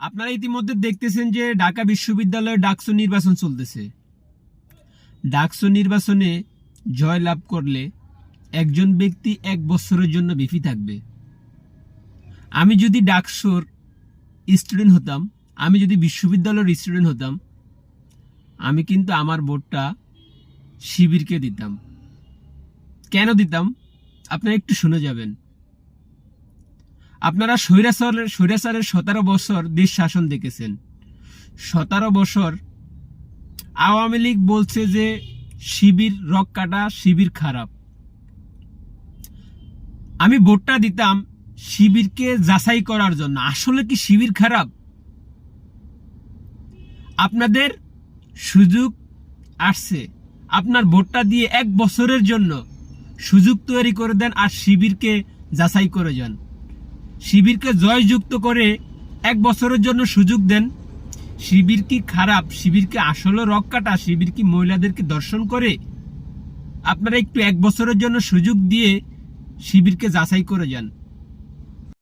আপনারা ইতিমধ্যে দেখতেছেন যে ঢাকা বিশ্ববিদ্যালয়ে ডাকসু নির্বাচন চলতেছে। ডাকসু নির্বাচনে জয়লাভ করলে একজন ব্যক্তি 1 বছরের জন্য ভিপি থাকবে। আমি যদি ডাকসুর স্টুডেন্ট হতাম, আমি যদি বিশ্ববিদ্যালয়ের স্টুডেন্ট হতাম, আমি কিন্তু আমার ভোটটা শিবিরকে দিতাম। কেন দিতাম আপনারা একটু শুনে যাবেন। আপনারা স্বৈরাচারের 17 বছর দেশ শাসন দেখেছেন। 17 বছর আওয়ামী লীগ বলছে যে শিবির রক কাটা, শিবির খারাপ। আমি ভোটটা দিতাম শিবিরকে যাচাই করার জন্য, আসলে কি শিবির খারাপ। আপনাদের সুযোগ আসছে, আপনার ভোটটা দিয়ে 1 বছরের জন্য সুযোগ তৈরি করে দেন আর শিবিরকে যাচাই করে যান। শিবিরকে জয়যুক্ত করে 1 বছরের জন্য সুযোগ দেন। শিবির কি খারাপ, শিবির কি আসলে রক কাটা, শিবির কি মহিলাদেরকে দর্শন করে, আপনারা একটু 1 বছরের জন্য সুযোগ দিয়ে শিবিরকে যাচাই করে যান।